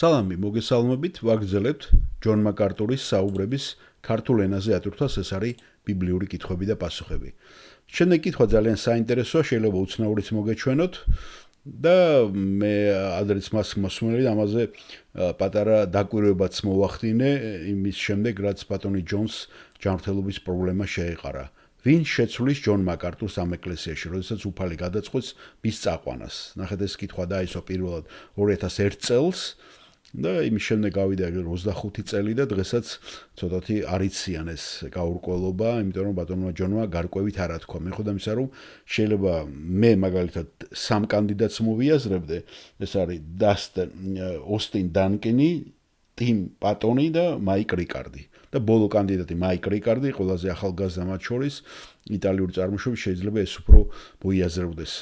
სალამი, მოგესალმებით, ვაგრძელებთ ჯონ მაკარტურის საუბრების ქართულ ენაზე ატვირთვას, ეს არის ბიბლიური კითხვები და პასუხები. Შემდეგ კითხვა ძალიან საინტერესოა, შეიძლება უცნაურიც მოგეჩვენოთ და მე ადრეც მას მოსმენელი ამაზე პატარა დაკვირვებაც მოვახდინე იმის შემდეგ, რაც ბატონი ჯონს ჯანმრთელობის პრობლემა შეეყარა. Ვინ შეცვლის ჯონ მაკარტურს ამ ეკლესიაში, როდესაც უფალი გადაწყვეტს მის წაყვანას. ნახეთ, ეს კითხვა დაისვა პირველად 2001 წელს და იმის შემდეგ გავიდა 25 წელი და დღესაც ცოტათი არ იციან ეს გაურკვევლობა, იმიტომ რომ ბატონმა ჯონმა გარკვევით არ თქვა. მიუხედავად იმისა, რომ შეიძლება მე მაგალითად სამ კანდიდატს მოვიაზრებდე, ეს არის ოსტინ დანკინი, ტიმ პატონი და მაიკ რიკარდი. და ბოლო კანდიდატი მაიკ რიკარდი, ყველაზე ახალგაზრდა მათ შორის, იტალიური წარმოშობის, შეიძლება ეს უფრო მოიაზრებდეს.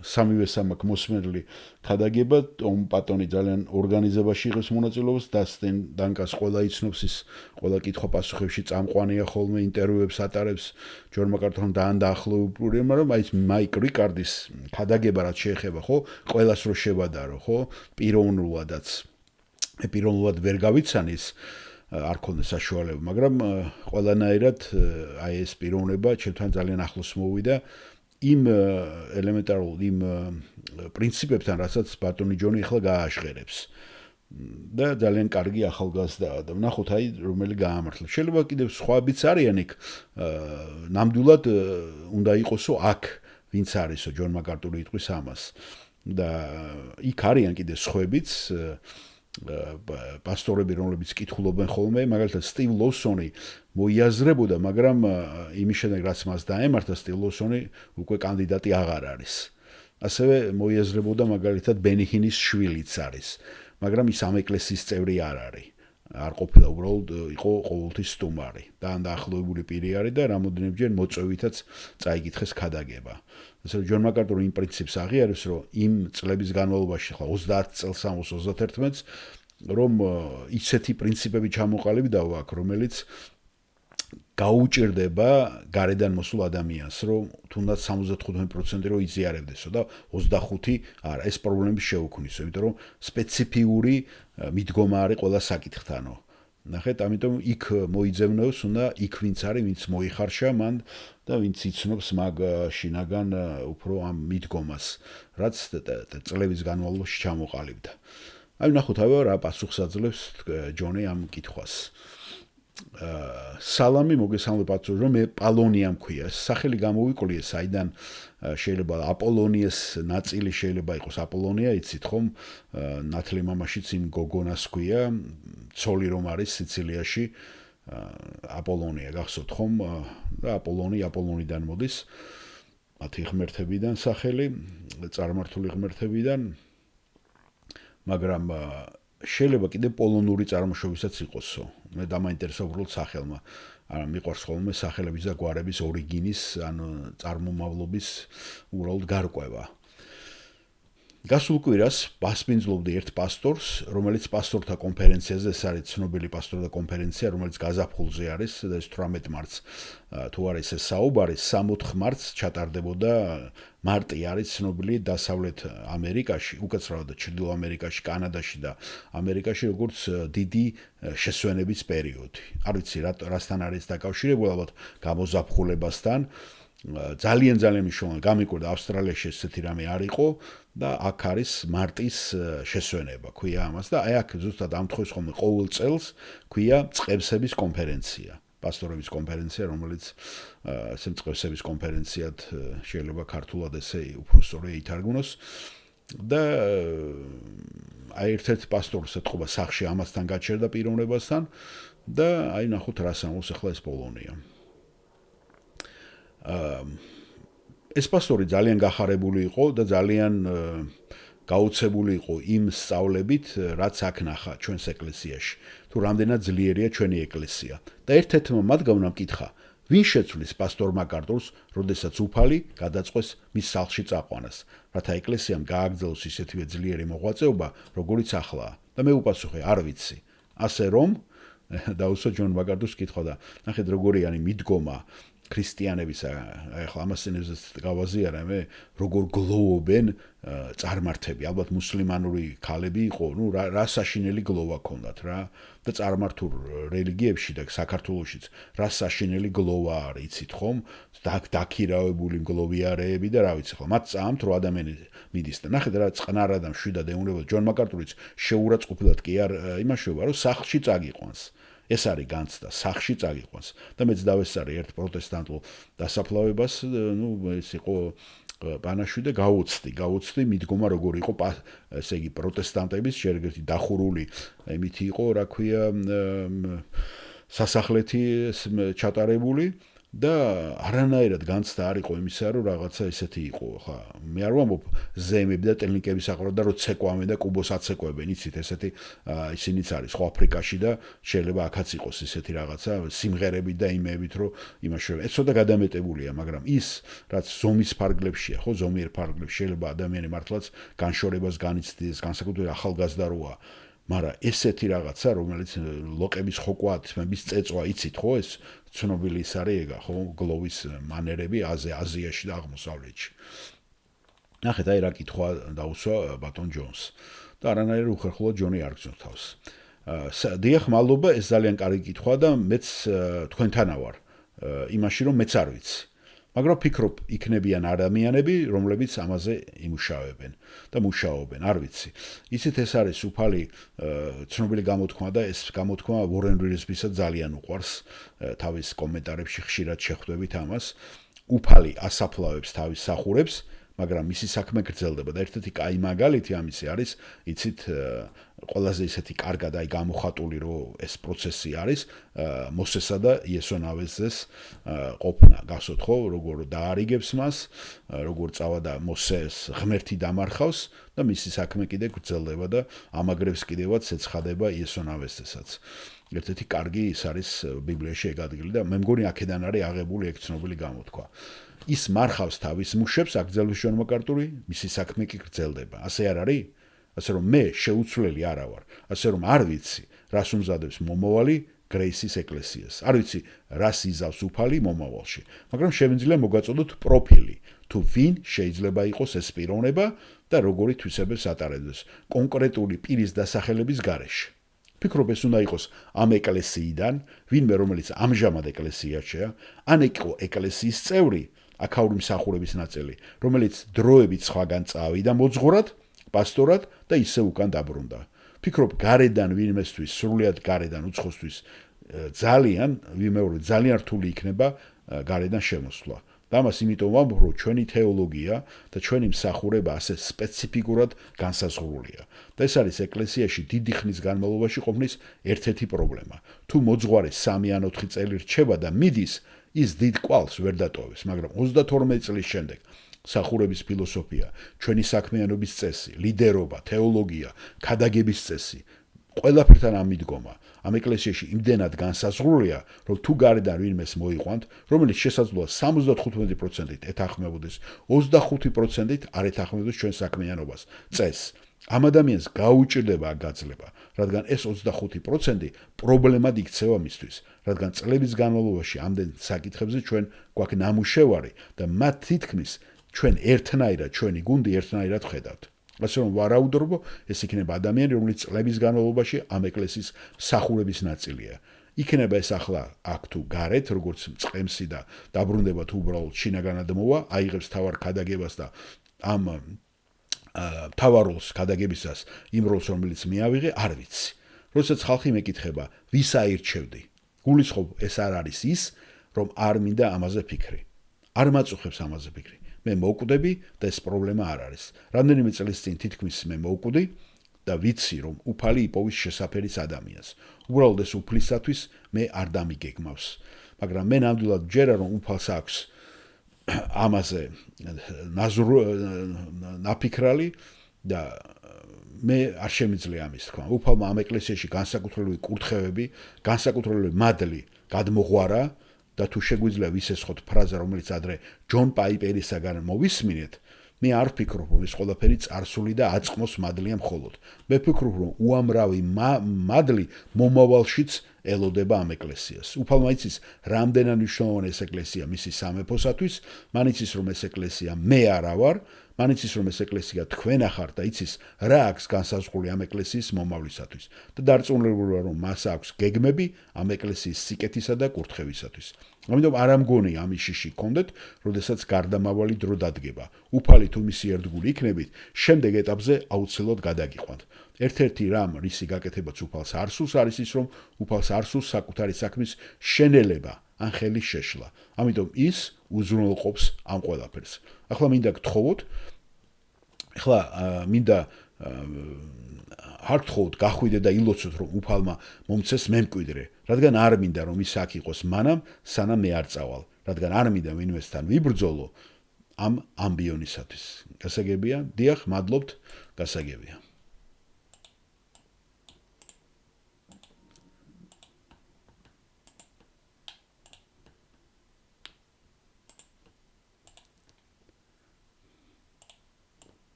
სამივე სამაკ მოსმენელი ქადაგება, ტომ პატონი ძალიან ორგანიზებაში იღებს მონაწილეობას, დასტინ დანკას ყველა იცნობს, ის ყველა კითხვა-პასუხებში წამყვანია ხოლმე, ინტერვიუებს ატარებს, ჯონ მაკარტურთან დაახლოებული, მაგრამ აი ეს მაიკ რიკარდის ქადაგება რაც შეეხება, ხო, ყველას რო შევადარო, ხო, პიროვნულადაც. პიროვნულად ვერ გავიცანის არ ქონდა საშუალება, მაგრამ ყველანაირად აი ეს პიროვნება ჩემთან ძალიან ახლოს მოვიდა იმ ელემენტარულ იმ პრინციპებთან, რასაც ბატონი ჯონი ახლა გაააშხერებს. და ძალიან კარგი ახალგაზრდაა და ვნახოთ აი რომელი გაამართლებს. შეიძლება კიდევ სხვაებიც არიან იქ, ნამდვილად უნდა იყოსო აქ ვინც არისო ჯონ მაკარტური იტყვის ამას. და იქ არიან კიდევ სხვაებიც პასტორები, რომლებიც კითხულობენ ხოლმე, მაგალითად სტივ ლოსონი მოიაზრებოდა, მაგრამ იმის შემდეგ რაც მას დაემართა სტივ ლოსონი უკვე კანდიდატი აღარ არის. ასევე მოიაზრებოდა მაგალითად ბენი ჰინის შვილიც არის, მაგრამ ის ამ ეკლესიის წევრი არ არის. არ ყოფილა უბრალოდ იყო ყოველთვის სტუმარი და ან დაახლოებული პირი არის და რამოდენიმეჯერ მოწვევითაც წაიკითხეს ქადაგება. ასე რომ ჯონ მაკარტური იმ პრინციპს აღიარებს, რომ იმ წლების განმავლობაში, ხო 30 წელს 21-ს, რომ ისეთი პრინციპები ჩამოყალიბდა აქ, რომელიც გაუჭირდება გარედან მოსულ ადამიანს, რომ თუნდაც 75% რომ იზიარებდესო და 25 არა, ეს პრობლემები შეუქმნისო, იმიტომ რომ სპეციფიური მიდგომა არის ყველა საკითხთანო. ნახეთ, ამიტომ იქ მოიძებნოს, უნდა იქ ვინც არის, ვინც მოიხარშა მან და ვინც იცნობს მაგ შინაგან უფრო ამ მიდგომას, რაც წლების განმავლობაში ჩამოყალიბდა. აი ნახოთ, რა პასუხს აძლევს ჯონი ამ კითხვას. სალამი, მოგესალმებით, რომ მე პალონია მქვია. სახელი გამოვიკვლიე, საიდან შეიძლება აპოლონიეს ნაწილი შეიძლება იყოს აპოლონია, იცით ხომ? ნათლი მამაშიც იმ გოგონას ქვია, ცოლი რომ არის სიცილიაში, აპოლონია, გახსოვთ ხომ? და აპოლონიდან მოდის, მათი ღმერთებიდან სახელი, წარმართული ღმერთებიდან, მაგრამ შეიძლება კიდე პოლონური წარმოშობისაც იყოსო. მე დამაინტერესა უბრალოდ სახელმა. მიყვარს ხოლმე სახელების და გვარების ორიგინის, ან წარმომავლობის უბრალოდ გარკვევა. გასულ კვირას პასპინძლობდი ერთ პასტორს, რომელიც პასტორთა კონფერენციაზე, ეს არის ცნობილი პასტორთა კონფერენცია, რომელიც გაზაფხულზე არის და ეს 18 მარტს თუ არის ეს საუბარი, 64 მარტს ჩატარდებოდა. მარტი არის ცნობილი დასავლეთ ამერიკაში, უკაცრავად ჩრდილო ამერიკაში, კანადაში და ამერიკაში, როგორც დიდი შესვენების პერიოდი. არ ვიცი რასთან არის დაკავშირებული, ალბათ გამოზაფხულებასთან. ძალიან მნიშვნელოვანი გამიკვირდა ავსტრალიაში ესეთი რამე არ იყო და აქ არის მარტის შესვენება, ქვია ამას და აი აქ ზუსტად ამთხოვს ხოლმე ყოველ წელს ქვია წყევსების კონფერენცია, პასტორების კონფერენცია, რომელიც ესე წყევსების კონფერენციად შეიძლება ქართულად ესე უფრო სწორი ითარგმნოს და აი ერთ-ერთი პასტორს ეთყობა სახში ამასთან გაჩერდა პიროვნებასთან და აი ნახოთ რას ამბობს ახლა ეს პოლონია. ეს პასტორი ძალიან გახარებული იყო და ძალიან გაუცებული იყო იმ სწავლებით, რაც აქ ნახა ჩვენს ეკლესიაში, თუ რამდენად ძლიერია ჩვენი ეკლესია. და ერთ-ერთმა მათგანმა მკითხა, ვინ შეცვლის პასტორ მაკარტურს, როდესაც უფალი გადაწყვეტს მის სახლში წაყვანას, რათა ეკლესიამ გააგრძელოს ისეთივე ძლიერი მოღვაწეობა, როგორიც ახლაა. და მე უპასუხე, არ ვიცი. ასე რომ დაუსვა ჯონ მაკარტურს კითხვა და ნახეთ როგორი არის მიდგომა ქრისტიანების ახლა ამას ენებზეც გავაზიარა მე როგორ გლოვობენ წარმართები ალბათ მუსლიმანური ქალები იყო რა საშინელი გლოვა ქონდათ რა და წარმართულ რელიგიებში და საქართველოშიც რა საშინელი გლოვა არის იცით ხომ დაქირავებული მგლოვიარეები და რა ვიცი ხო მათ წამთ რო ადამიანი მიდის და ნახეთ რა წყნარად და მშვიდად ეუნებოდა ჯონ მაკარტურიც შეურაცხყოფილად კი არ იმაშოვა რომ სახლში წაგიყვანს ეს არის განცდა სახლში წაგიყვანს და მეც დავესწარი ერთ პროტესტანტულ დასაფლავებას ეს იყო პანაშვი და გავუცდი მიდგომა როგორ იყო ესე იგი პროტესტანტების შეერთებული დახურული იმითი იყო რა ქვია სასახლეთი ჩატარებული და არანაირად განცდა არ იყო იმისა რომ რაღაცა ესეთი იყო ხა მე არ ვამბობ ზეიმები და ტელნიკები საყურებდა რომ ცეკვავენ და კუბოს აცეკვებენ იცით ესეთი ისინიც არის ხო აფრიკაში და შეიძლება აქაც იყოს ესეთი რაღაცა სიმღერებით და იმეებით რომ იმაშოვა ეს ცოტა გადამეტებულია მაგრამ ის რაც ზომის ფარგლებშია ხო ზომიერ ფარგლებში შეიძლება ადამიანი მართლაც განშორებას განიცდის განსაკუთრებით ახალგაზრდა როა მაგრამ ესეთი რაღაცა რომელიც ლოყების ხოკვათმების წეწვა იცით ხო ეს ცნობილი ის არის ეგა ხო გლოვის მანერები აზიაში და აღმოსავლეთში ნახეთ აი რა კითხვა დაუსვა ბატონ ჯონს და არანაირ უხერხულო ჯონი არ გძნობს თავს დიახ მადლობა ეს ძალიან კარგი კითხვა და მეც თქვენთანა ვარ იმაში რომ მეც არ ვიცი მაგრამ ფიქრობ იქნებიან ადამიანები რომლებიც ამაზე იმუშავებენ და მუშაობენ არ ვიცი ისეთ ეს არის უფალი ცნობილი გამოთქმა და ეს გამოთქმა ვორენ რისბისაც ძალიან უყვარს თავის კომენტარებში ხშირად შეხვდებით ამას უფალი ასაფლავებს თავის სახურებს მაგრამ მისი საქმე გრძელდება და ერთ-ერთი კაი მაგალითი ამისი არის იცით ყველაზე ისეთი კარგად აი გამოხატული რომ ეს პროცესი არის მოსესა და იესონავესეს ყოფნა გასოთ ხო როგორ დაარიგებს მას როგორ წავა და მოსეს ღმერთი დამარხავს და მისი საქმე კიდე გრძელდება და ამაგრებს კიდევაც ეცხადება იესონავესესაც ერთ-ერთი კარგი ის არის ბიბლიაში ეგ ადგილი და მე მგონი აქედან არის აღებული ეგ ცნობილი გამოთქვა ის მარხავს თავის მუშებს აგრძელვის ჯონ მაკარტური მისი საქმე კი გრძელდება ასე არ არის ასე რომ მე შეუცვლელი არა ვარ ასე რომ არ ვიცი რას უმზადებს მომავალი გრეისის ეკლესიას არ ვიცი რას იზავს უფალი მომავალში მაგრამ შემიძლია მოგაწოდოთ პროფილი თუ ვინ შეიძლება იყოს ეს პიროვნება და როგორი თვისებებს ატარებს კონკრეტული პირის დასახელების გარეშე ფიქრობ ეს უნდა იყოს ამ ეკლესიიდან ვინმე რომელიც ამჟამად ეკლესიაშია ან იყო ეკლესიის წევრი აქაური მსახურების ნაწილი რომელიც დროებით სხვაგან წავიდა მოძღვრად პასტორად და ისე უკან დაბრუნდა ფიქრობ გარედან ვინმესთვის სრულიად გარედან უცხოსთვის ძალიან რთული იქნება გარედან შემოსვლა და ამას იმიტომ ვამბობ რომ ჩვენი თეოლოგია და ჩვენი მსახურება ასე სპეციფიკურად განსაზღვრულია და ეს არის ეკლესიაში დიდი ხნის განმავლობაში ყოფნის ერთ-ერთი პრობლემა თუ მოძღვარი 3 ან 4 წელი რჩება და მიდის ის დიდ კვალს ვერ დატოვებს მაგრამ 32 წლის შემდეგ სახურების ფილოსოფია, ჩვენი საქმიანობის წესი, ლიდერობა, თეოლოგია, ქადაგების წესი, ყველაფერთან ამიდგომა. ამ ეკლესიაში იმდენად განსაზღვრულია, რომ თუ გარედან ვინმეს მოიყვანთ, რომელიც შესაძლოა 75%-ით ეთანხმებოდეს, 25%-ით არ ეთანხმებოდეს ჩვენ საქმიანობას, წესს. ამ ადამიანს გაუჭირდება გაძლება, რადგან ეს 25% პრობლემად იქცევა მისთვის, რადგან წლების განმავლობაში ამდენ საკითხებზე ჩვენ გვაქვს ნამუშევარი და მათ თითქმის ჩვენ ერთნაირად, ჩვენი გუნდი ერთნაირად ხედავთ. ასე რომ ვარაუდობ, ეს იქნება ადამიანი, რომელიც წლების განმავლობაში ამ ეკლესიის მსახურების ნაწილია. იქნება ეს ახლა აქ თუ გარეთ, როგორც წყემსი და დაბრუნდება თუ უბრალოდ შინაგანად მოვა, აიღებს თავარ ქადაგებას და ამ თავარ როლს ქადაგებისას იმ როლს, რომელიც მე ავიღე, არ ვიცი. როდესაც ხალხი მეკითხება, ვის აირჩევდი? გულისხმობ, ეს არ არის ის, რომ არ მინდა ამაზე ფიქრი. არ მაწუხებს ამაზე ფიქრი. მე მოვკვდები და ეს პრობლემა არ არის. რამდენიმე წლის წინ თითქმის მე მოვკვდი და ვიცი, რომ უფალი იპოვის შესაფერის ადამიანს. უბრალოდ ეს უფლისათვის მე არ დამიგეგმავს. მაგრამ მე ნამდვილად ვჯერა, რომ უფალს აქვს ამაზე ნაფიქრალი და მე არ შემიძლია ამის თქვა. უფალმა ამ ეკლესიაში განსაკუთრებული კურთხევები, განსაკუთრებული მადლი გადმოღვარა და თუ შეგვიძლია ვისესხოთ ფრაზა, რომელიც ადრე ჯონ პაიპერისაგან მოვისმინეთ, მე არ ვფიქრობ, რომ ეს ყველაფერი წარსული და აწყმოს მადლია მხოლოდ. მე ვფიქრობ, რომ უამრავი მადლი მომავალშიც ელოდება ამ ეკლესიას. უფალმა იცის, რამდენად მნიშვნელოვანი ეს ეკლესია მისი სამეფოსათვის, მან იცის, რომ ეს ეკლესია მე არა ვარ, მან იცის, რომ ეს ეკლესია თქვენ ახართ და იცის, რა აქვს განსაზღვრული ამ ეკლესიის მომავლისათვის. და დარწმუნებულია, რომ მას აქვს გეგმები ამ ეკლესიის სიკეთისა და კურთხევისათვის. ამიტომ არ ამგონია ამის შიში გქონდეთ, როდესაც გარდამავალი დრო დადგება. უფალი თუ მისი ერთგული იქნებით, შემდეგ ეტაპზე აუცილებლად გადაგიყვანთ. ერთ-ერთი რამ, რისი გაკეთებაც უფალს არ სურს, არის ის, რომ უფალს არ სურს საკუთარი საქმის შენელება ან ხელის შეშლა. ამიტომ ის უზრუნველყოფს ამ ყველაფერს. ახლა მინდა გთხოვოთ, არ გთხოვოთ, გახვიდე და ილოცოთ, რომ უფალმა მომცეს მემკვიდრე, რადგან არ მინდა, რომ ის აქ იყოს მანამ, სანამ მე არ წავალ, რადგან არ მინდა ვინმესთან ვიბრძოლო ამ ამბიონისათვის. გასაგებია? დიახ, მადლობთ, გასაგებია.